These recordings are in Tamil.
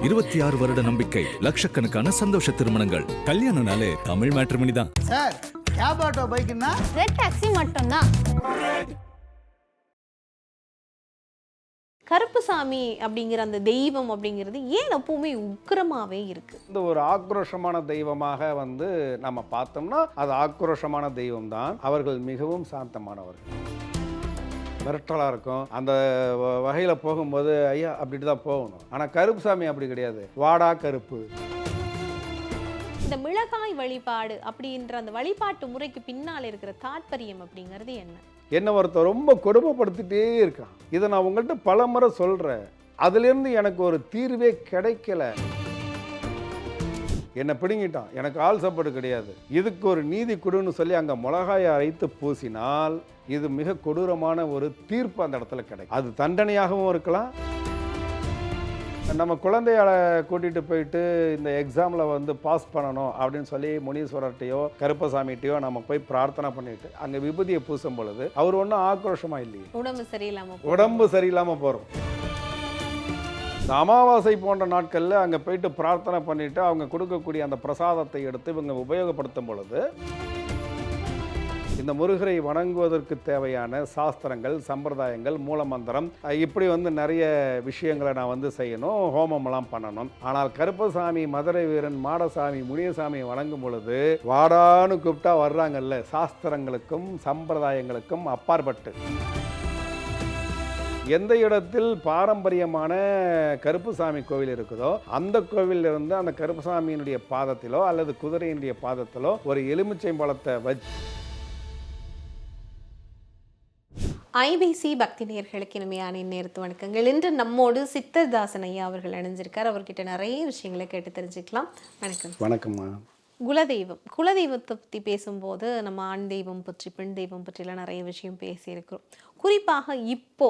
26 வருட நம்பிக்கை, லட்சக்கணக்கான சந்தோஷ திருமணங்கள். கல்யாணம்னாலே தமிழ் மேட்ரிமோனி தான். சார், கேப் ஆட்டோ பைக்குன்னா ரெட் டாக்ஸி மட்டும்தான். கருப்புசாமி அப்படிங்கிற அந்த தெய்வம் அப்படிங்கிறது ஏன் எப்பவுமே உக்கிரமாவே இருக்கு? இந்த ஒரு ஆக்ரோஷமான தெய்வமாக நம்ம பார்த்தோம்னா அது ஆக்ரோஷமான தெய்வம் தான். அவர்கள் மிகவும் சாந்தமானவர்கள், மிரட்டலாக இருக்கும். அந்த வகையில் போகும்போது ஐயா அப்படின்ட்டு தான் போகணும். ஆனால் கருப்புசாமி அப்படி கிடையாது. வாடா கருப்பு. இந்த மிளகாய் வழிபாடு அப்படின்ற அந்த வழிபாட்டு முறைக்கு பின்னால் இருக்கிற தாற்பயம் அப்படிங்கிறது என்ன? என்னை ஒருத்தர் ரொம்ப கொடுமைப்படுத்திட்டே இருக்கான். இதை நான் உங்கள்கிட்ட பல முறை சொல்கிறேன். அதுலேருந்து எனக்கு ஒரு தீர்வே கிடைக்கல. என்னை பிடுங்கிட்டான். எனக்கு ஆள் சாப்பாடு கிடையாது. இதுக்கு ஒரு நீதி கொடுன்னு சொல்லி அங்கே மிளகாயை அரைத்து பூசினால் இது மிக கொடூரமான ஒரு தீர்ப்பு அந்த இடத்துல கிடைக்கும். அது தண்டனையாகவும் இருக்கலாம். நம்ம குழந்தையால கூட்டிகிட்டு போயிட்டு இந்த எக்ஸாமில் பாஸ் பண்ணணும் அப்படின்னு சொல்லி முனீஸ்வரர்கிட்டையோ கருப்பசாமிகிட்டையோ நம்ம போய் பிரார்த்தனை பண்ணிட்டு அங்கே விபூதியை பூசும் பொழுது அவர் ஒன்றும் ஆக்ரோஷமாக இல்லையே. உடம்பு சரியில்லாமல் போகிறோம். இந்த அமாவாசை போன்ற நாட்களில் அங்கே போயிட்டு பிரார்த்தனை பண்ணிட்டு அவங்க கொடுக்கக்கூடிய அந்த பிரசாதத்தை எடுத்து இவங்க உபயோகப்படுத்தும் பொழுது இந்த முருகரை வணங்குவதற்கு தேவையான சாஸ்திரங்கள், சம்பிரதாயங்கள், மூலமந்திரம், இப்படி நிறைய விஷயங்களை நான் செய்யணும், ஹோமம்லாம் பண்ணணும். ஆனால் கருப்பசாமி, மதுரை வீரன், மாடசாமி, முனியசாமி வணங்கும் பொழுது வாடான்னு கூப்பிட்டா வர்றாங்கல்ல, சாஸ்திரங்களுக்கும் சம்பிரதாயங்களுக்கும் அப்பாற்பட்டு. எந்த இடத்தில் பாரம்பரியமான கருப்புசாமி கோவில் இருக்குதோ அந்த கோவிலில் இருந்து அந்த கருப்புசாமியினுடைய பாதத்திலோ அல்லது குதிரையினுடைய பாதத்திலோ ஒரு எலுமிச்சை பழத்தை வச்சு. ஐபிசி பக்தி நேயர்களுக்கு இனிமையான நேரத்து வணக்கங்கள். இன்று நம்மோடு சித்தர்தாசன் ஐயா அவர்கள் இணைஞ்சிருக்கார். அவர்கிட்ட நிறைய விஷயங்களை கேட்டு தெரிஞ்சுக்கலாம். வணக்கம். வணக்கம்மா. குலதெய்வத்தை பற்றி பேசும்போது நம்ம ஆண் தெய்வம் பற்றி, பெண் தெய்வம் பற்றிலாம் நிறைய விஷயம் பேசியிருக்கிறோம். குறிப்பாக இப்போ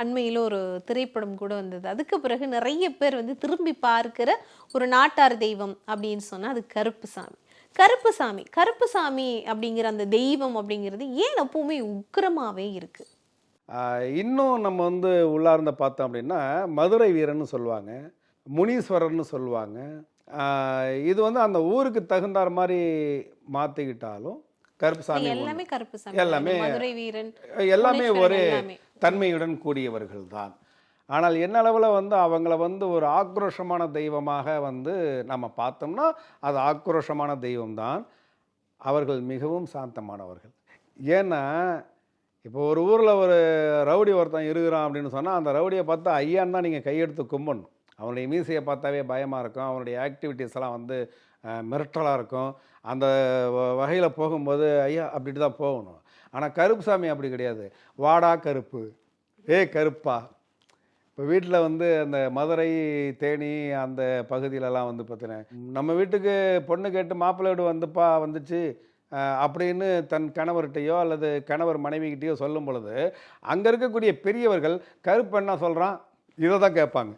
அண்மையில் ஒரு திரைப்படம் கூட வந்தது. அதுக்கு பிறகு நிறைய பேர் திரும்பி பார்க்கிற ஒரு நாட்டார் தெய்வம் அப்படின்னு சொன்னால் அது கருப்புசாமி அப்படிங்கிற அந்த தெய்வம் அப்படிங்கிறது ஏன் எப்பவுமே உக்கிரமாவே இருக்கு? இன்னும் நம்ம உள்ளார்ந்த பார்த்தோம் அப்படின்னா மதுரை வீரன்னு சொல்லுவாங்க, முனீஸ்வரர்னு சொல்லுவாங்க. இது அந்த ஊருக்கு தகுந்தார் மாதிரி மாற்றிக்கிட்டாலும் கருப்புசாமி எல்லாமே மதுரை வீரன் எல்லாமே ஒரே தன்மையுடன் கூடியவர்கள் தான். ஆனால் என்ன அளவில் அவங்கள ஒரு ஆக்ரோஷமான தெய்வமாக நம்ம பார்த்தோம்னா அது ஆக்ரோஷமான தெய்வம்தான். அவர்கள் மிகவும் சாந்தமானவர்கள். ஏன்னா இப்போ ஒரு ஊரில் ஒரு ரவுடி ஒருத்தன் இருக்கிறான் அப்படின்னு சொன்னால் அந்த ரவுடியை பார்த்தா ஐயான்னு தான் நீங்கள் கையெடுத்து கும்பிடணும். அவனுடைய மீசையை பார்த்தாவே பயமாக இருக்கும். அவனுடைய ஆக்டிவிட்டீஸ் எல்லாம் மிரட்டலாக இருக்கும். அந்த வகையில் போகும்போது ஐயா அப்படின்ட்டு தான் போகணும். ஆனால் கருப்புசாமி அப்படி கிடையாது. வாடா கருப்பு, கருப்பா. இப்போ வீட்டில் அந்த மதுரை, தேனி அந்த பகுதியிலலாம் பார்த்தீங்கன்னா நம்ம வீட்டுக்கு பொண்ணு கேட்டு மாப்பிள்ளை வீடு வந்துச்சு அப்படின்னு தன் கணவர்கிட்டையோ அல்லது கணவர் மனைவிக்கிட்டேயோ சொல்லும் பொழுது அங்கே இருக்கக்கூடிய பெரியவர்கள் கருப்பு என்ன சொல்கிறான் இதை தான் கேட்பாங்க.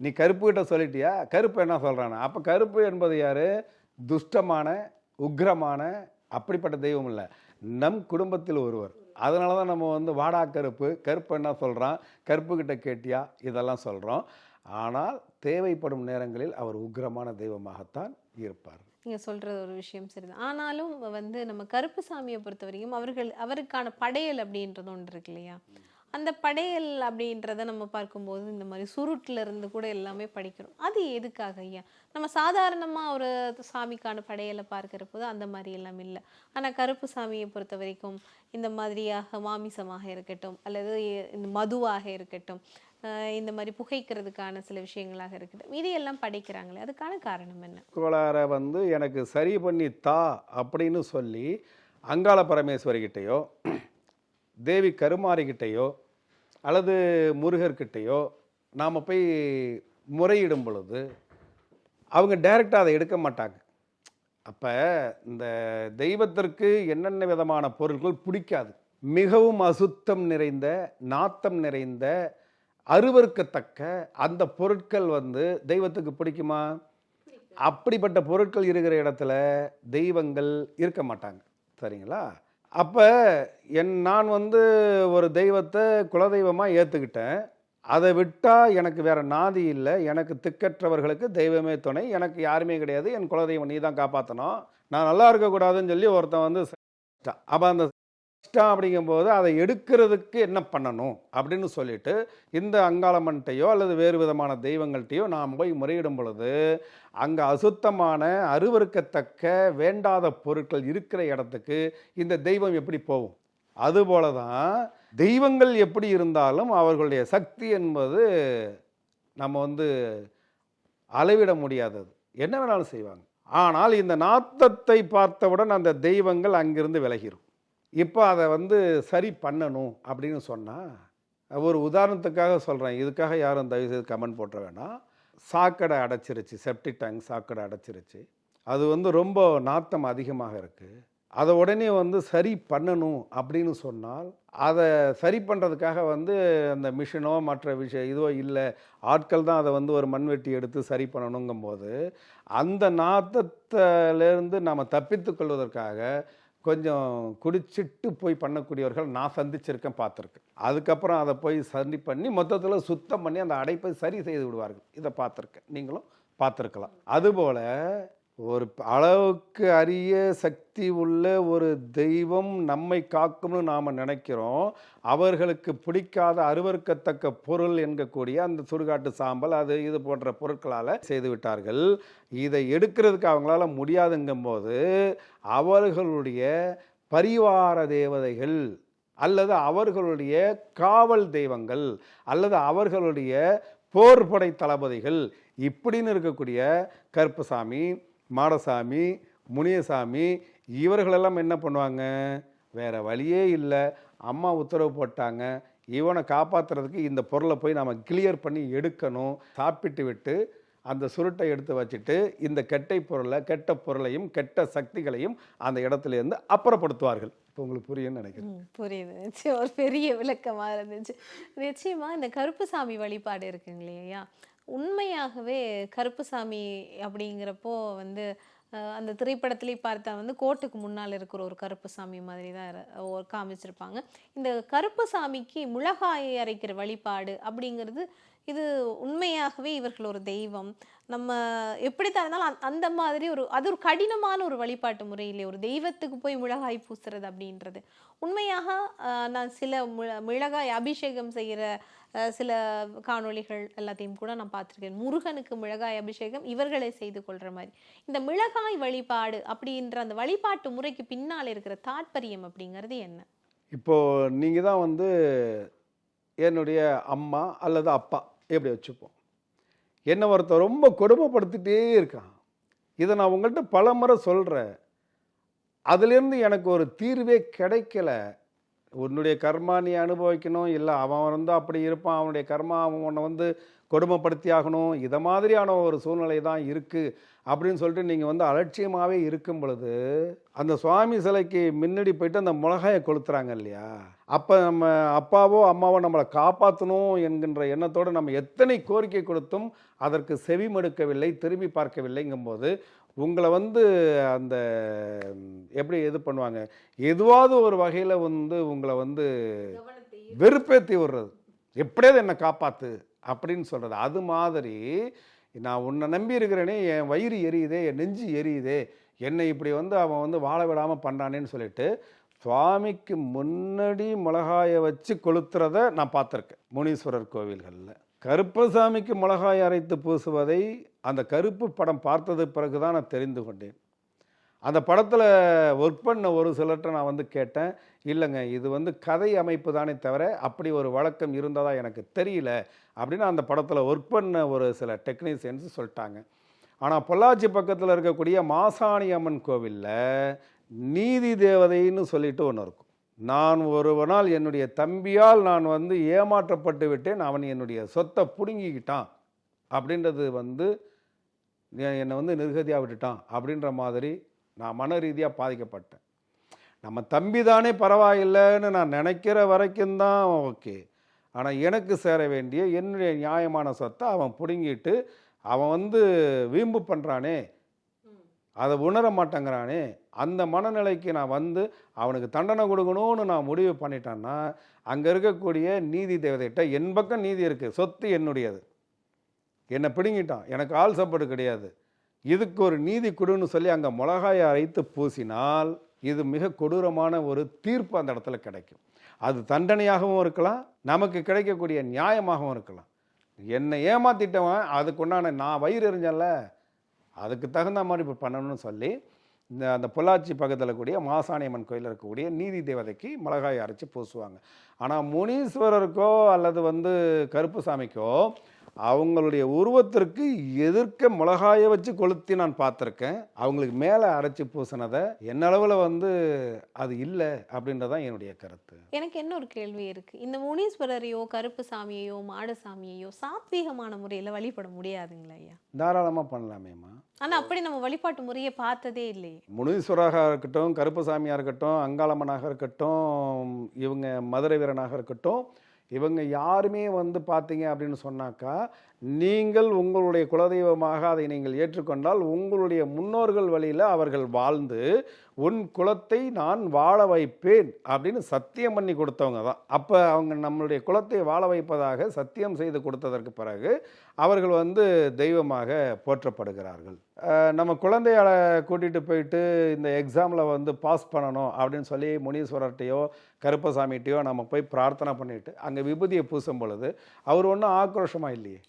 நீ கருப்புக்கிட்ட சொல்லிட்டியா, கருப்பு என்ன சொல்கிறான்? அப்போ கருப்பு என்பது யார்? துஷ்டமான, உக்ரமான, அப்படிப்பட்ட தெய்வம் இல்லை, நம் குடும்பத்தில் ஒருவர். அதனால தான் நம்ம வாடா கருப்பு, கருப்பு என்ன சொல்கிறான், கருப்புக்கிட்ட கேட்டியா, இதெல்லாம் சொல்கிறோம். ஆனால் தேவைப்படும் நேரங்களில் அவர் உக்ரமான தெய்வமாகத்தான் இருப்பார். நீங்கள் சொல்கிறது ஒரு விஷயம் சரிதான். ஆனாலும் நம்ம கருப்புசாமியை பொறுத்த வரைக்கும் அவருக்கான படையல் அப்படின்றது ஒன்று இருக்கு இல்லையா? அந்த படையல் அப்படின்றத நம்ம பார்க்கும்போது இந்த மாதிரி சுருட்டில் இருந்து கூட எல்லாமே படிக்கிறோம். அது எதுக்காக ஐயா? நம்ம சாதாரணமாக ஒரு சாமிக்கான படையலை பார்க்கிற போது அந்த மாதிரி எல்லாம் இல்லை. ஆனால் கருப்புசாமியை பொறுத்த வரைக்கும் இந்த மாதிரியாக மாமிசமாக இருக்கட்டும் அல்லது இந்த மதுவாக இருக்கட்டும், இந்த மாதிரி புகைக்கிறதுக்கான சில விஷயங்களாக இருக்கட்டும், இதையெல்லாம் படைக்கிறாங்களே, அதுக்கான காரணம் என்ன? கோளாரை எனக்கு சரி பண்ணி தா அப்படின்னு சொல்லி அங்காள பரமேஸ்வரிக்கிட்டையோ தேவி கருமாரிக்கிட்டையோ அல்லது முருகர்கிட்டையோ நாம் போய் முறையிடும் பொழுது அவங்க டைரெக்டாக அதை எடுக்க மாட்டாங்க. அப்போ இந்த தெய்வத்திற்கு என்னென்ன விதமான பொருட்கள் பிடிக்காது. மிகவும் அசுத்தம் நிறைந்த, நாத்தம் நிறைந்த, அருவருக்கத்தக்க அந்த பொருட்கள் தெய்வத்துக்கு பிடிக்குமா? அப்படிப்பட்ட பொருட்கள் இருக்கிற இடத்துல தெய்வங்கள் இருக்க மாட்டாங்க. சரிங்களா? அப்போ நான் ஒரு தெய்வத்தை குலதெய்வமாக ஏற்றுக்கிட்டேன். அதை விட்டால் எனக்கு வேற நாதி இல்லை, எனக்கு திக்கற்றவர்களுக்கு தெய்வமே துணை, எனக்கு யாருமே கிடையாது, என் குலதெய்வம் நீ தான் காப்பாற்றணும், நான் நல்லா இருக்கக்கூடாதுன்னு சொல்லி ஒருத்தன் வந்து அப்போ அந்த இஷ்டம் அப்படிங்கும்போது அதை எடுக்கிறதுக்கு என்ன பண்ணணும் அப்படின்னு சொல்லிட்டு இந்த அங்காளம்மன்ட்டையோ அல்லது வேறு விதமான தெய்வங்கள்ட்டையோ நாம் போய் முறையிடும் பொழுது அங்கே அசுத்தமான அருவருக்கத்தக்க வேண்டாத பொருட்கள் இருக்கிற இடத்துக்கு இந்த தெய்வம் எப்படி போகும்? அதுபோல தான் தெய்வங்கள் எப்படி இருந்தாலும் அவர்களுடைய சக்தி என்பது நம்ம வந்து அளவிட முடியாதது, என்ன வேணாலும் செய்வாங்க. ஆனால் இந்த நாத்தத்தை பார்த்தவுடன் அந்த தெய்வங்கள் அங்கிருந்து விலகிரும். இப்போ அதை வந்து சரி பண்ணணும் அப்படின்னு சொன்னால், ஒரு உதாரணத்துக்காக சொல்கிறேன், இதுக்காக யாரும் தயவுசெய்து கமெண்ட் போட்டுற வேணாம். சாக்கடை அடைச்சிருச்சு, செப்டிக் டேங்க் சாக்கடை அடைச்சிருச்சு, அது வந்து ரொம்ப நாத்தம் அதிகமாக இருக்குது, அதை உடனே வந்து சரி பண்ணணும் அப்படின்னு சொன்னால் அதை சரி பண்ணுறதுக்காக வந்து அந்த மிஷினோ மற்ற இதுவோ இல்லை, ஆட்கள் தான் அதை வந்து ஒரு மண்வெட்டி எடுத்து சரி பண்ணணுங்கும்போது அந்த நாத்தத்திலேருந்து நாம் தப்பித்து கொள்வதற்காக கொஞ்சம் குடிச்சிட்டு போய் பண்ணக்கூடியவர்கள் நான் சந்திச்சிருக்கேன், பார்த்துருக்கேன். அதுக்கப்புறம் அதை போய் சரி பண்ணி மொத்தத்தில் சுத்தம் பண்ணி அந்த அடைப்பை சரி செய்து விடுவார்கள். இதை பார்த்துருக்கேன், நீங்களும் பார்த்துருக்கலாம். அதுபோல் ஒரு அளவுக்கு அரிய சக்தி உள்ள ஒரு தெய்வம் நம்மை காக்கும்னு நாம் நினைக்கிறோம். அவர்களுக்கு பிடிக்காத அருவருக்கத்தக்க பொருள் என்கக்கூடிய அந்த சுடுகாட்டு சாம்பல் அது இது போன்ற பொருட்களால் செய்து விட்டார்கள். இதை எடுக்கிறதுக்கு அவங்களால முடியாதுங்கும்போது அவர்களுடைய பரிவார தேவதைகள் அல்லது அவர்களுடைய காவல் தெய்வங்கள் அல்லது அவர்களுடைய போர்படை தளபதிகள் இப்படின்னு இருக்கக்கூடிய கருப்பசாமி, மாடசாமி, முனியசாமி இவர்களெல்லாம் என்ன பண்ணுவாங்க? வேறு வழியே இல்லை, அம்மா உத்தரவு போட்டாங்க, இவனை காப்பாற்றுறதுக்கு இந்த பொருளை போய் நம்ம கிளியர் பண்ணி எடுக்கணும், சாப்பிட்டு விட்டு அந்த சுருட்டை எடுத்து வச்சுட்டு இந்த கெட்ட பொருளையும் கெட்ட சக்திகளையும் அந்த இடத்துலேருந்து அப்புறப்படுத்துவார்கள். இப்போ உங்களுக்கு புரியும்னு நினைக்கிறேன். புரியுது. நிச்சயம் ஒரு பெரிய விளக்கமாக இருந்துச்சு. நிச்சயமாக இந்த கருப்புசாமி வழிபாடு இருக்குங்க இல்லையா, உண்மையாகவே கருப்புசாமி அப்படிங்கிறப்போ வந்து அந்த திரைப்படத்திலே பார்த்தா வந்து கோர்ட்டுக்கு முன்னால் இருக்கிற ஒரு கருப்புசாமி மாதிரி தான் காமிச்சிருப்பாங்க. இந்த கருப்புசாமிக்கு மிளகாயை அரைக்கிற வழிபாடு அப்படிங்கிறது இது உண்மையாகவே இவர்கள் ஒரு தெய்வம். நம்ம எப்படித்தான் இருந்தாலும் அந்த மாதிரி அது ஒரு கடினமான ஒரு வழிபாட்டு முறையிலே ஒரு தெய்வத்துக்கு போய் மிளகாய் பூசுறது அப்படின்றது உண்மையாக நான் சில மிளகாய் அபிஷேகம் செய்கிற சில காணொளிகள் எல்லாத்தையும் கூட நான் பார்த்துருக்கேன். முருகனுக்கு மிளகாய் அபிஷேகம் இவர்களை செய்து கொள்கிற மாதிரி. இந்த மிளகாய் வழிபாடு அப்படின்ற அந்த வழிபாட்டு முறைக்கு பின்னால் இருக்கிற தாற்பயம் அப்படிங்கிறது என்ன? இப்போது நீங்கள் தான் வந்து என்னுடைய அம்மா அல்லது அப்பா எப்படி வச்சுப்போம், என்னை ஒருத்தர் ரொம்ப கொடுமைப்படுத்திட்டே இருக்கான், இதை நான் உங்கள்கிட்ட பல முறை சொல்கிறேன், அதுலேருந்து எனக்கு ஒரு தீர்வே கிடைக்கல. உன்னுடைய கர்மா நீ அனுபவிக்கணும், இல்லை அவன் வந்து அப்படி இருப்பான், அவனுடைய கர்மா அவன் உன்னை வந்து கொடுமைப்படுத்தி ஆகணும், இதை மாதிரியான ஒரு சூழ்நிலை தான் இருக்குது அப்படின்னு சொல்லிட்டு நீங்கள் வந்து அலட்சியமாகவே இருக்கும் பொழுது அந்த சுவாமி சிலைக்கு முன்னாடி போயிட்டு அந்த மிளகாயை கொளுத்துறாங்க இல்லையா, அப்போ நம்ம அப்பாவோ அம்மாவோ நம்மளை காப்பாற்றணும் என்கின்ற எண்ணத்தோடு நம்ம எத்தனை கோரிக்கை கொடுத்தும் அதற்கு செவி மடுக்கவில்லை, திரும்பி பார்க்கவில்லைங்கும்போது உங்களை வந்து அந்த எப்படி இது பண்ணுவாங்க, எதுவாவது ஒரு வகையில் வந்து உங்களை வந்து வெறுப்பேற்றி விடுறது, எப்படியாவது என்னை காப்பாற்று அப்படின்னு சொல்கிறது. அது மாதிரி நான் உன்னை நம்பி இருக்கிறேனே, என் வயிறு எரியுதே, என் நெஞ்சு எரியுதே, என்னை இப்படி வந்து அவன் வந்து வாழ விடாமல் பண்ணுறானேன்னு சொல்லிட்டு சுவாமிக்கு முன்னாடி மிளகாயை வச்சு கொளுத்துறத நான் பார்த்துருக்கேன் முனீஸ்வரர் கோவில்களில். கருப்பசாமிக்கு மிளகாய் அரைத்து பூசுவதை அந்த கருப்பு படம் பார்த்தது பிறகு தான் நான் தெரிந்து கொண்டேன். அந்த படத்தில் ஒர்க் பண்ண ஒரு சிலர்கிட்ட நான் வந்து கேட்டேன், இல்லைங்க இது வந்து கதை அமைப்பு தானே தவிர அப்படி ஒரு வழக்கம் இருந்ததா எனக்கு தெரியல அப்படின்னு அந்த படத்தில் ஒர்க் பண்ண ஒரு சில டெக்னீஷியன்ஸ் சொல்லிட்டாங்க. ஆனால் பொள்ளாச்சி பக்கத்தில் இருக்கக்கூடிய மாசாணி அம்மன் கோவிலில் நீதி தேவதைன்னு சொல்லிட்டு ஒன்று இருக்கும். நான் ஒரு நாள் என்னுடைய தம்பியால் நான் வந்து ஏமாற்றப்பட்டு விட்டேன், அவன் என்னுடைய சொத்தை பிடுங்கிக்கிட்டான் அப்படின்றது வந்து என்னை வந்து நிர்கதியாக விட்டுட்டான் அப்படின்ற மாதிரி நான் மன ரீதியாக பாதிக்கப்பட்டேன். நம்ம தம்பி தானே பரவாயில்லைன்னு நான் நினைக்கிற வரைக்கும் தான் ஓகே, ஆனால் எனக்கு சேர வேண்டிய என்னுடைய நியாயமான சொத்தை அவன் பிடுங்கிட்டு அவன் வந்து வீம்பு பண்ணுறானே அதை உணர மாட்டேங்கிறானே, அந்த மனநிலைக்கு நான் வந்து அவனுக்கு தண்டனை கொடுக்கணும்னு நான் முடிவு பண்ணிட்டேன்னா, அங்கே இருக்கக்கூடிய நீதி தேவதைகிட்ட என் பக்கம் நீதி இருக்குது, சொத்து என்னுடையது, என்னை பிடுங்கிட்டான், எனக்கு ஆள் சப்போர்ட் கிடையாது, இதுக்கு ஒரு நீதி கொடுன்னு சொல்லி அங்கே மிளகாயை அரைத்து பூசினால் இது மிக கொடூரமான ஒரு தீர்ப்பு அந்த இடத்துல கிடைக்கும். அது தண்டனையாகவும் இருக்கலாம், நமக்கு கிடைக்கக்கூடிய நியாயமாகவும் இருக்கலாம். என்னை ஏமாத்திட்டவன் அதுக்குண்டான நான் வயிறு எறிஞ்சல, அதுக்கு தகுந்த மாதிரி இப்போ பண்ணணும்னு சொல்லி அந்த பொள்ளாச்சி பக்கத்தில் கூடிய மாசாணியம்மன் கோயிலில் இருக்கக்கூடிய நீதி தேவதைக்கு மிளகாயை அரைச்சி பூசுவாங்க. ஆனால் முனீஸ்வரருக்கோ அல்லது வந்து கருப்புசாமிக்கோ அவங்களுடைய உருவத்திற்கு எதிர்க்க மிளகாயை வச்சு கொளுத்தி நான் பார்த்துருக்கேன். அவங்களுக்கு மேலே அரைச்சி பூசினதை என்னளவில் வந்து அது இல்லை அப்படின்றதான் என்னுடைய கருத்து. எனக்கு என்ன ஒரு கேள்வி இருக்கு, இந்த முனீஸ்வரரையோ கருப்பு சாமியையோ மாட சாமியையோ சாத்வீகமான முறையில் வழிபட முடியாதுங்களா ஐயா? தாராளமாக பண்ணலாமேம்மா. ஆனால் அப்படி நம்ம வழிபாட்டு முறையை பார்த்ததே இல்லையே. முனீஸ்வராக இருக்கட்டும், கருப்பு சாமியாக இருக்கட்டும், அங்காளம்மனாக இருக்கட்டும், இவங்க மதுரை வீரனாக இருக்கட்டும், இவங்க யாருமே வந்து பார்த்தீங்க அப்படின்னு சொன்னாக்கா, நீங்கள் உங்களுடைய குலதெய்வமாக அதை நீங்கள் ஏற்றுக்கொண்டால் உங்களுடைய முன்னோர்கள் வழியில் அவர்கள் வாழ்ந்து உன் குலத்தை நான் வாழ வைப்பேன் அப்படின்னு சத்தியம் பண்ணி கொடுத்தவங்க தான். அப்போ அவங்க நம்மளுடைய குலத்தை வாழ வைப்பதாக சத்தியம் செய்து கொடுத்ததற்கு பிறகு அவர்கள் வந்து தெய்வமாக போற்றப்படுகிறார்கள். நம்ம குழந்தைய கூட்டிகிட்டு போயிட்டு இந்த எக்ஸாமில் வந்து பாஸ் பண்ணணும் அப்படின்னு சொல்லி முனீஸ்வரர்கிட்டையோ கருப்பசாமிகிட்டையோ நம்ம போய் பிரார்த்தனை பண்ணிட்டு அங்கே விபூதியை பூசும் பொழுது அவர் ஒன்றும் ஆக்ரோஷமாக இல்லையே,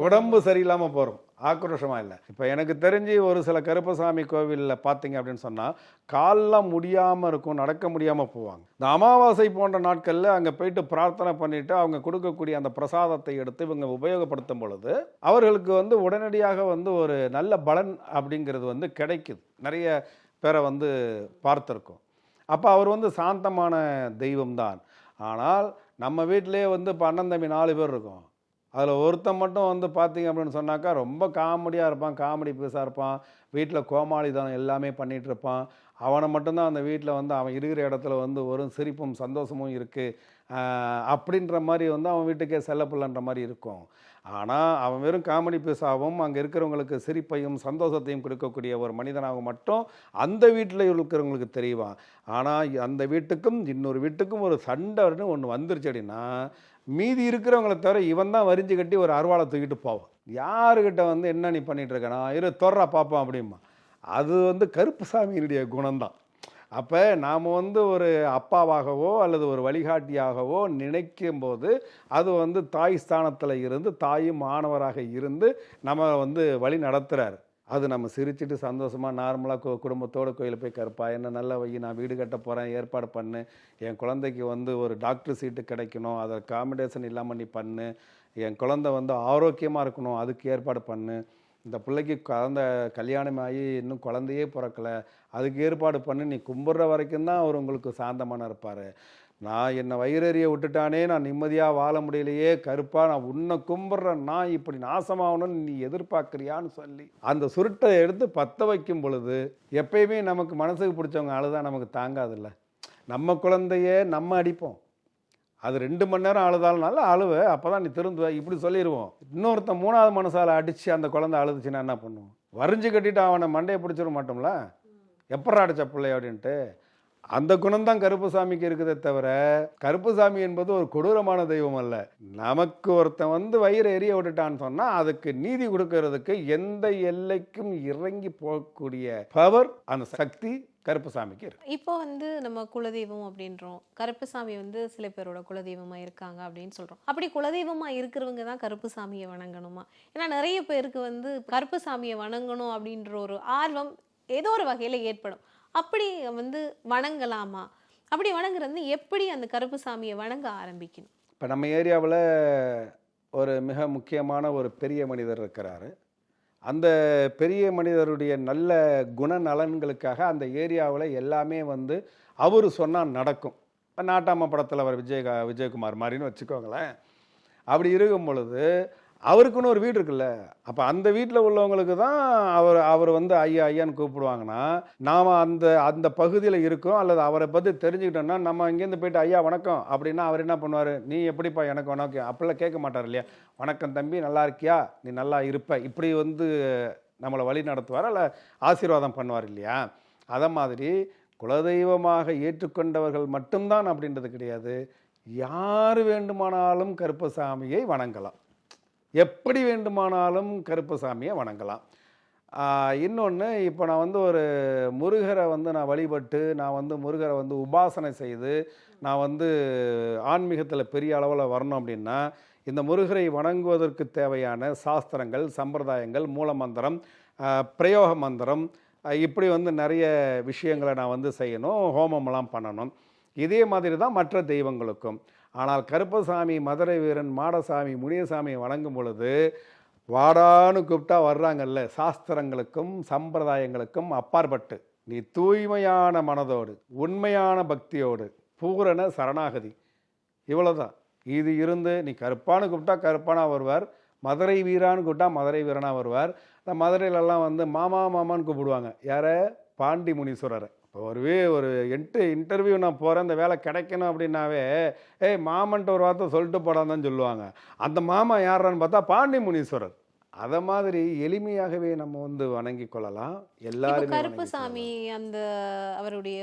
உடம்பு சரியில்லாமல் போகிறோம், ஆக்ரோஷமாக இல்லை. இப்போ எனக்கு தெரிஞ்சு ஒரு சில கருப்பசாமி கோவிலில் பார்த்தீங்க அப்படின்னு சொன்னால் கால்லாம் முடியாமல் இருக்கும், நடக்க முடியாமல் போவாங்க. இந்த அமாவாசை போன்ற நாட்களில் அங்கே போயிட்டு பிரார்த்தனை பண்ணிவிட்டு அவங்க கொடுக்கக்கூடிய அந்த பிரசாதத்தை எடுத்து இவங்க உபயோகப்படுத்தும் பொழுது அவர்களுக்கு வந்து உடனடியாக வந்து ஒரு நல்ல பலன் அப்படிங்கிறது வந்து கிடைக்குது. நிறைய பேரை வந்து பார்த்துருக்கோம். அப்போ அவர் வந்து சாந்தமான தெய்வம்தான். ஆனால் நம்ம வீட்டிலே வந்து இப்போ அண்ணன் தம்பி 4 பேர் இருக்கோம். அதில் ஒருத்தன் மட்டும் வந்து பார்த்தீங்க அப்படின்னு சொன்னாக்கா ரொம்ப காமெடியாக இருப்பான், காமெடி பீஸாக இருப்பான், வீட்டில் கோமாளிதனம் எல்லாமே பண்ணிகிட்டு இருப்பான். அவனை மட்டும்தான் அந்த வீட்டில் வந்து அவன் இருக்கிற இடத்துல வந்து ஒரு சிரிப்பும் சந்தோஷமும் இருக்குது அப்படின்ற மாதிரி வந்து அவன் வீட்டுக்கே செல்லப்பிள்ளைன்ற மாதிரி இருக்கும். ஆனால் அவன் வெறும் காமெடி பீஸாகவும் அங்கே இருக்கிறவங்களுக்கு சிரிப்பையும் சந்தோஷத்தையும் கொடுக்கக்கூடிய ஒரு மனிதனாக மட்டும் அந்த வீட்டில் இருக்கிறவங்களுக்கு தெரிவான். ஆனால் அந்த வீட்டுக்கும் இன்னொரு வீட்டுக்கும் ஒரு சண்டைன்னு ஒன்று வந்துருச்சு அப்படின்னா மீதி இருக்கிறவங்கள தவிர இவன் தான் வரிஞ்சு கட்டி ஒரு அருவாளை தூக்கிட்டு போவான். யாருக்கிட்ட வந்து என்ன நீ பண்ணிகிட்டு இருக்கனா தொர்றா பார்ப்போம் அப்படிமா. அது வந்து கருப்புசாமியினுடைய குணம்தான். அப்போ நாம் வந்து ஒரு அப்பாவாகவோ அல்லது ஒரு வழிகாட்டியாகவோ நினைக்கும் போது அது வந்து தாய் ஸ்தானத்தில் இருந்து தாயும் மாணவராக இருந்து நம்ம வந்து வழி நடத்துகிறார். அது நம்ம சிரிச்சுட்டு சந்தோஷமாக நார்மலாக குடும்பத்தோடு கோயிலில் போய் கருப்பா என்ன நல்ல வை, நான் வீடு கட்ட போகிறேன், ஏற்பாடு பண்ணு, என் குழந்தைக்கு வந்து ஒரு டாக்டர் சீட்டு கிடைக்கணும், அதை காம்படிஷன் இல்லாமல் நீ பண்ணு, என் குழந்தை வந்து ஆரோக்கியமாக இருக்கணும், அதுக்கு ஏற்பாடு பண்ணு, இந்த பிள்ளைக்கு கல்யாணம் ஆகி இன்னும் குழந்தையே பிறக்கலை, அதுக்கு ஏற்பாடு பண்ணி நீ கும்பிட்ற வரைக்கும் தான் அவர் உங்களுக்கு சாந்தமான இருப்பார். நான் என்னை வயிறறிய விட்டுட்டானே, நான் நிம்மதியாக வாழ முடியலையே கருப்பா, நான் உன்னை கும்பிட்றேன், நான் இப்படி நாசமாகணும்னு நீ எதிர்பார்க்குறியான்னு சொல்லி அந்த சுருட்டை எடுத்து பற்ற வைக்கும் பொழுது எப்பயுமே நமக்கு மனசுக்கு பிடிச்சவங்க அழுதான் நமக்கு தாங்காதில்ல. நம்ம குழந்தையே நம்ம அடிப்போம், அது 2 மணி நேரம் அழுதாலும் அழுவ, அப்போ தான் நீ திருந்துவ இப்படி சொல்லிடுவோம். இன்னொருத்தன் 3வது மனசால் அடித்து அந்த குழந்தை அழுதுச்சுன்னா என்ன பண்ணுவோம்? வரைஞ்சி கட்டிட்டு அவனை மண்டையை பிடிச்சிட மாட்டோம்ல, எப்படா அடிச்ச பிள்ளை அப்படின்ட்டு. அந்த குணம்தான் கருப்புசாமிக்கு இருக்குதே தவிர கருப்புசாமி என்பது ஒரு கொடூரமான தெய்வம் அல்ல. நமக்கு ஒருத்தன் வந்து வயிறு எரிய விட்டுட்டான்னு சொன்னால் அதுக்கு நீதி கொடுக்கறதுக்கு எந்த எல்லைக்கும் இறங்கி போகக்கூடிய பவர், அந்த சக்தி கருப்புசாமிக்கு இருக்கு. இப்போ வந்து நம்ம குலதெய்வம் அப்படின்றோம், கருப்புசாமி வந்து சில பேரோட குலதெய்வமா இருக்காங்க அப்படின்னு சொல்றோம். அப்படி குலதெய்வமா இருக்கிறவங்க தான் கருப்புசாமியை வணங்கணுமா? ஏன்னா நிறைய பேருக்கு வந்து கருப்புசாமியை வணங்கணும் அப்படின்ற ஒரு ஆர்வம் ஏதோ ஒரு வகையில ஏற்படும். அப்படி வந்து வணங்கலாமா? அப்படி வணங்குறது எப்படி அந்த கருப்புசாமியை வணங்க ஆரம்பிக்கணும்? இப்போ நம்ம ஏரியாவில் ஒரு மிக முக்கியமான ஒரு பெரிய மனிதர் இருக்கிறாரு. அந்த பெரிய மனிதருடைய நல்ல குணநலன்களுக்காக அந்த ஏரியாவில் எல்லாமே வந்து அவர் சொன்னால் நடக்கும். இப்போ நாட்டாம படத்தில் அவர் விஜயகுமார் மாதிரின்னு வச்சுக்கோங்களேன். அப்படி இருக்கும் பொழுது அவருக்குன்னு ஒரு வீடு இருக்குல்ல, அப்போ அந்த வீட்டில் உள்ளவங்களுக்கு தான் அவர் வந்து ஐயா ஐயான்னு கூப்பிடுவாங்கன்னா நாம் அந்த பகுதியில் இருக்கோம் அல்லது அவரை பற்றி தெரிஞ்சுக்கிட்டோம்னா நம்ம இங்கேருந்து போயிட்டு ஐயா வணக்கம் அப்படின்னா அவர் என்ன பண்ணுவார், நீ எப்படிப்பா எனக்கு வணக்கம் அப்படிலாம் கேட்க மாட்டார் இல்லையா. வணக்கம் தம்பி, நல்லா இருக்கியா, நீ நல்லா இருப்ப, இப்படி வந்து நம்மளை வழி நடத்துவார், அல்ல ஆசீர்வாதம் பண்ணுவார் இல்லையா? அதை மாதிரி குலதெய்வமாக ஏற்றுக்கொண்டவர்கள் மட்டும்தான் அப்படின்றது கிடையாது. யார் வேண்டுமானாலும் கருப்பசாமியை வணங்கலாம், எப்படி வேண்டுமானாலும் கருப்பசாமியை வணங்கலாம். இன்னொன்று, இப்போ நான் வந்து ஒரு முருகரை வந்து நான் வழிபட்டு, நான் வந்து முருகரை வந்து உபாசனை செய்து, நான் வந்து ஆன்மீகத்தில் பெரிய அளவில் வரணும் அப்படின்னா, இந்த முருகரை வணங்குவதற்கு தேவையான சாஸ்திரங்கள், சம்பிரதாயங்கள், மூலமந்திரம், பிரயோக மந்திரம், இப்படி வந்து நிறைய விஷயங்களை நான் வந்து செய்யணும், ஹோமமெல்லாம் பண்ணணும். இதே மாதிரி தான் மற்ற தெய்வங்களுக்கும். ஆனால் கருப்பசாமி, மதுரை வீரன், மாடசாமி, முனியசாமி வணங்கும் பொழுது வாடான்னு கூப்பிட்டா வர்றாங்கல்ல, சாஸ்திரங்களுக்கும் சம்பிரதாயங்களுக்கும் அப்பாற்பட்டு நீ தூய்மையான மனதோடு, உண்மையான பக்தியோடு, பூரண சரணாகதி, இவ்வளோதான். இது இருந்து நீ கருப்பான்னு கூப்பிட்டா கருப்பானாக வருவார், மதுரை வீரான்னு கூப்பிட்டா மதுரை வீரனாக வருவார். இந்த மதுரையிலலாம் வந்து மாமா மாமான்னு கூப்பிடுவாங்க. யாரை? பாண்டி முனீஸ்வரரை. இப்போ ஒரு இன்டர்வியூ நான் போகிறேன், இந்த வேலை கிடைக்கணும் அப்படின்னாவே ஏய் மாமன்ட்டு ஒரு வார்த்தை சொல்லிட்டு போடாதான் சொல்லுவாங்க. அந்த மாமா யாரான்னு பார்த்தா பாண்டி முனீஸ்வரர். அதை மாதிரி எளிமையாகவே நம்ம வந்து வணங்கி கொள்ளலாம். எல்லாருமே கருப்பசாமி அந்த அவருடைய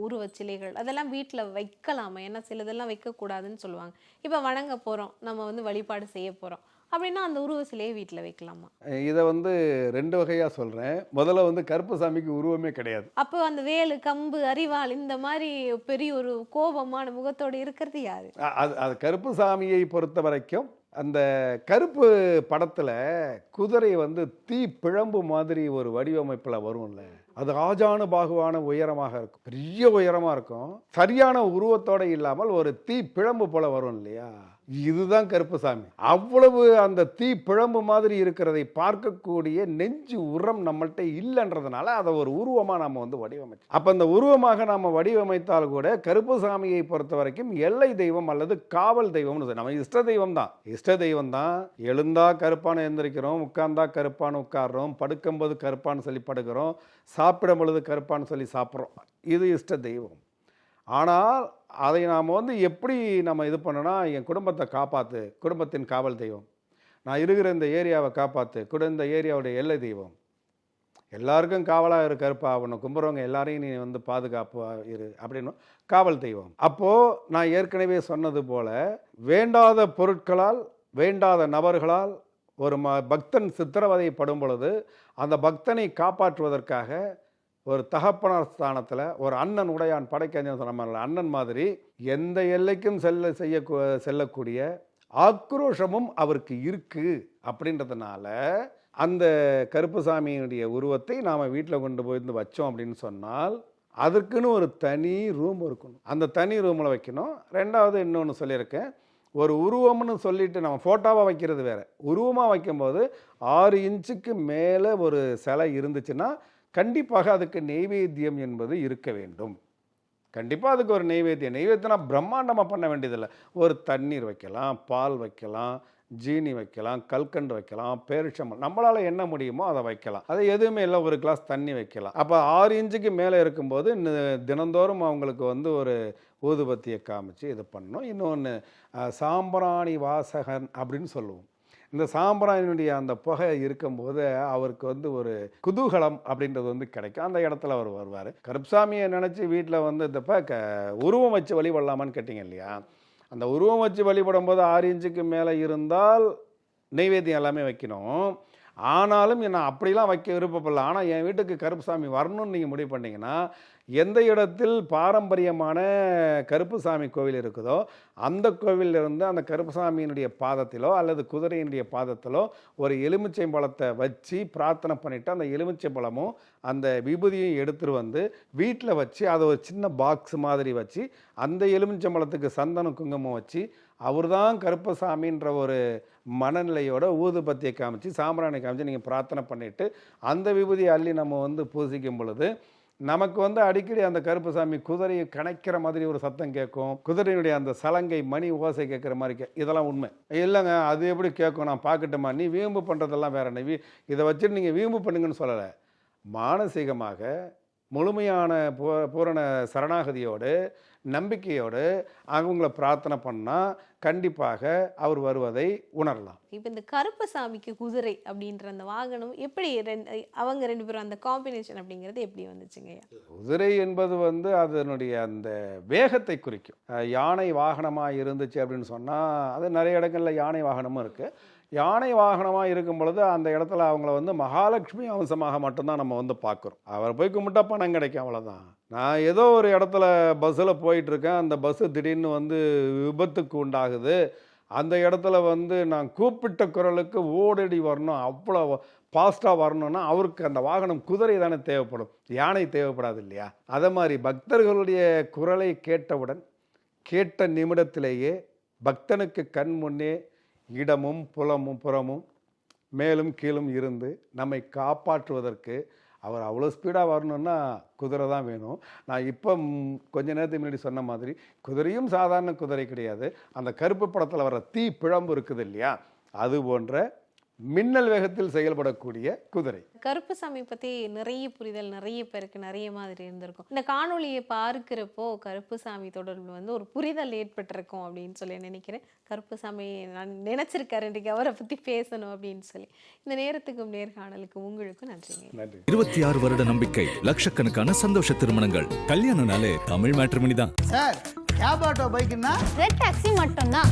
உருவச் சிலைகள் அதெல்லாம் வீட்டில் வைக்கலாமா? ஏன்னா சிலதெல்லாம் வைக்கக்கூடாதுன்னு சொல்லுவாங்க. இப்போ வணங்க போகிறோம், நம்ம வந்து வழிபாடு செய்ய போகிறோம் அப்படின்னா அந்த உருவ சிலையை வீட்டில் வைக்கலாமா? இதை வந்து 2 வகையாக சொல்கிறேன். முதல்ல வந்து கருப்பசாமிக்கு உருவமே கிடையாது. அப்போ அந்த வேலு, கம்பு, அரிவாள் இந்த மாதிரி பெரிய ஒரு கோபமான முகத்தோடு இருக்கிறது யாரு? அது கருப்பசாமியை பொறுத்த வரைக்கும் அந்த கருப்பு படத்தில் குதிரை வந்து தீ பிழம்பு மாதிரி ஒரு வடிவமைப்பில் வரும்ல, அது ஆஜானு பாகுவான உயரமாக இருக்கும், பெரிய உயரமாக இருக்கும், சரியான உருவத்தோடு இல்லாமல் ஒரு தீ பிழம்பு போல வரும் இல்லையா? இதுதான் கருப்பசாமி. அவ்வளவு அந்த தீ பிழம்பு மாதிரி இருக்கிறதை பார்க்கக்கூடிய நெஞ்சு உரம் நம்மள்கிட்ட இல்லைன்றதுனால அதை ஒரு உருவமாக நம்ம வந்து வடிவமைச்சோம். அப்போ அந்த உருவமாக நாம் வடிவமைத்தால் கூட கருப்பசாமியை பொறுத்த வரைக்கும் எல்லை தெய்வம் அல்லது காவல் தெய்வம்னு நம்ம இஷ்ட தெய்வம் தான். எழுந்தா கருப்பான எழுந்திருக்கிறோம், உட்கார்ந்தா கருப்பான உட்கார்றோம், படுக்கும்போது கருப்பான்னு சொல்லி படுக்கிறோம், சாப்பிடும் பொழுது கருப்பான்னு சொல்லி சாப்பிட்றோம். இது இஷ்ட தெய்வம். ஆனால் அதை நாம் வந்து எப்படி நம்ம இது பண்ணோன்னா, என் குடும்பத்தை காப்பாற்று, குடும்பத்தின் காவல் தெய்வம், நான் இருக்கிற இந்த ஏரியாவை காப்பாற்று, இந்த ஏரியாவுடைய எல்லை தெய்வம், எல்லாருக்கும் காவலாக கருப்பா, அவனை கும்புறவங்க எல்லாரையும் நீ வந்து பாதுகாப்பு இரு அப்படின்னு காவல் தெய்வம். அப்போது நான் ஏற்கனவே சொன்னது போல் வேண்டாத பொருட்களால், வேண்டாத நபர்களால் ஒரு பக்தன் சித்திரவதைப்படும் பொழுது அந்த பக்தனை காப்பாற்றுவதற்காக ஒரு தகப்பனார் ஸ்தானத்தில் ஒரு அண்ணன் உடையான் படைக்கஞ்சன் சொன்ன அண்ணன் மாதிரி எந்த எல்லைக்கும் செல்லக்கூடிய ஆக்ரோஷமும் அவருக்கு இருக்குது. அப்படின்றதுனால அந்த கருப்பசாமியினுடைய உருவத்தை நாம் வீட்டில் கொண்டு போயிருந்து வச்சோம் அப்படின்னு சொன்னால் அதற்குன்னு ஒரு தனி ரூம் இருக்கணும், அந்த தனி ரூமில் வைக்கணும். ரெண்டாவது இன்னொன்று சொல்லியிருக்கேன், ஒரு உருவம்னு சொல்லிட்டு நம்ம ஃபோட்டோவாக வைக்கிறது வேறு, உருவமாக வைக்கும்போது 6 இன்ச்சுக்கு மேலே ஒரு சிலை இருந்துச்சுன்னா கண்டிப்பாக அதுக்கு நெய்வேத்தியம் என்பது இருக்க வேண்டும். கண்டிப்பாக அதுக்கு ஒரு நெய்வேத்தியம்னா பிரம்மாண்டமாக பண்ண வேண்டியதில்லை. ஒரு தண்ணீர் வைக்கலாம், பால் வைக்கலாம், ஜீனி வைக்கலாம், கல்கண்டு வைக்கலாம், பேரிச்சம்பழம், நம்மளால் என்ன முடியுமோ அதை வைக்கலாம். அது எதுவுமே இல்லை, ஒரு கிளாஸ் தண்ணி வைக்கலாம். அப்போ 6 இன்ச்சுக்கு மேலே இருக்கும்போது தினந்தோறும் அவங்களுக்கு வந்து ஒரு ஊதுபத்தியை காமிச்சு இது பண்ணணும். இன்னொன்று சாம்பிராணி வாசகன் அப்படின்னு சொல்லுவோம். இந்த சாம்பிராணியினுடைய அந்த புகை இருக்கும்போது அவருக்கு வந்து ஒரு குதூகலம் அப்படின்றது வந்து கிடைக்கும். அந்த இடத்துல அவர் வருவார். கருப்பசாமியை நினச்சி வீட்டில் வந்து இந்த உருவம் வச்சு வழிபடலாமான்னு கேட்டிங்க இல்லையா? அந்த உருவம் வச்சு வழிபடும் போது 6 இன்ச்சுக்கு மேலே இருந்தால் நெய்வேத்தியம் எல்லாமே வைக்கணும். ஆனாலும் நான் அப்படிலாம் வைக்க விருப்பப்படல. ஆனால் என் வீட்டுக்கு கருப்பசாமி வரணும்னு நீங்கள் முடிவு பண்ணிங்கன்னா எந்த இடத்தில் பாரம்பரியமான கருப்புசாமி கோவில் இருக்குதோ அந்த கோவிலிருந்து அந்த கருப்புசாமியினுடைய பாதத்திலோ அல்லது குதிரையினுடைய பாதத்திலோ ஒரு எலுமிச்சை பழத்தை வச்சு பிரார்த்தனை பண்ணிவிட்டு அந்த எலுமிச்சை பழமும் அந்த விபூதியும் எடுத்துகிட்டு வந்து வீட்டில் வச்சு அதை ஒரு சின்ன பாக்ஸ் மாதிரி வச்சு அந்த எலுமிச்சை பழத்துக்கு சந்தனம் குங்குமம் வச்சு அவர் தான் கருப்பசாமின்ற ஒரு மனநிலையோட ஊதுபத்தியை காமிச்சு சாம்பிராணி காமிச்சு நீங்கள் பிரார்த்தனை பண்ணிவிட்டு அந்த விபூதியை அள்ளி நம்ம வந்து பூசிக்கும் பொழுது நமக்கு வந்து அடிக்கடி அந்த கருப்பசாமி குதிரையை கணைக்கிற மாதிரி ஒரு சத்தம் கேட்கும், குதிரையினுடைய அந்த சலங்கை மணி ஓசை கேட்குற மாதிரி இதெல்லாம் உண்மை இல்லைங்க. அது எப்படி கேட்கும் நான் பார்க்கட்டுமா? நீ வீம்பு பண்ணுறதெல்லாம் வேற, இதை வச்சுட்டு நீங்கள் வீம்பு பண்ணுங்கன்னு சொல்லலை. மானசீகமாக முழுமையான பூரண சரணாகதியோடு நம்பிக்கையோடு அவங்கள பிரார்த்தனை பண்ணால் கண்டிப்பாக அவர் வருவதை உணரலாம். இப்போ இந்த கருப்பசாமிக்கு குதிரை அப்படின்ற அந்த வாகனம் எப்படி அவங்க ரெண்டு பேரும் அந்த காம்பினேஷன் அப்படிங்கிறது எப்படி வந்துச்சுங்கய்யா? குதிரை என்பது வந்து அதனுடைய அந்த வேகத்தை குறிக்கும். யானை வாகனமாக இருந்துச்சு அப்படின்னு சொன்னால், அது நிறைய இடங்களில் யானை வாகனமும் இருக்குது. யானை வாகனமாக இருக்கும் பொழுது அந்த இடத்துல அவங்கள வந்து மகாலட்சுமி அம்சமாக மட்டும்தான் நம்ம வந்து பார்க்குறோம். அவரை போய் கும்பிட்டா பணம் கிடைக்கும், அவ்வளோதான். நான் ஏதோ ஒரு இடத்துல பஸ்ஸில் போயிட்டுருக்கேன், அந்த பஸ்ஸு திடீர்னு வந்து விபத்துக்கு உண்டாகுது, அந்த இடத்துல வந்து நான் கூப்பிட்ட குரலுக்கு ஓடடி வரணும், அவ்வளோ ஃபாஸ்ட்டாக வரணும்னா அவருக்கு அந்த வாகனம் குதிரை தானே தேவைப்படும், யானை தேவைப்படாது இல்லையா? அதை மாதிரி பக்தர்களுடைய குரலை கேட்டவுடன் கேட்ட நிமிடத்திலேயே பக்தனுக்கு கண் முன்னே இடமும் புறமும் மேலும் கீழும் இருந்து நம்மை காப்பாற்றுவதற்கு அவர் அவ்வளோ ஸ்பீடாக வரணும்னா குதிரை தான் வேணும். நான் இப்போ கொஞ்ச நேரத்துக்கு முன்னாடி சொன்ன மாதிரி குதிரையும் சாதாரண குதிரை கிடையாது. அந்த கருப்பு படத்தில் வர தீ பிழம்பு இருக்குது இல்லையா, அது போன்ற மின்னல் வேகத்தில் செயல்படக்கூடிய குதிரை. கருப்பசாமி பற்றி நிறைய புரிதல் நிறைய பேருக்கு நிறைய மாதிரி இருந்திருக்கும். இந்த காணொலியை பார்க்கிறப்போ கருப்பசாமி தொடர்பு வந்து ஒரு புரிதல் ஏற்பட்டிருக்கும் அப்படின்னு சொல்லி நினைக்கிறேன். கருப்பசாமி நான் நினைச்சிருக்காரு இன்றைக்கு அவரை பற்றி பேசணும் அப்படின்னு சொல்லி. இந்த நேரத்துக்கும் நேர்காணலுக்கு உங்களுக்கும் நன்றிங்க. நன்றி. 26 வருட நம்பிக்கை, லட்சக்கணக்கான சந்தோஷ திருமணங்கள். கல்யாணம்னாலே தமிழ் மேட்ரிமோனி தான் சார் கேப் ஆட்டோ பைக்குன்னா ரெட் டாக்ஸி மட்டும்தான்.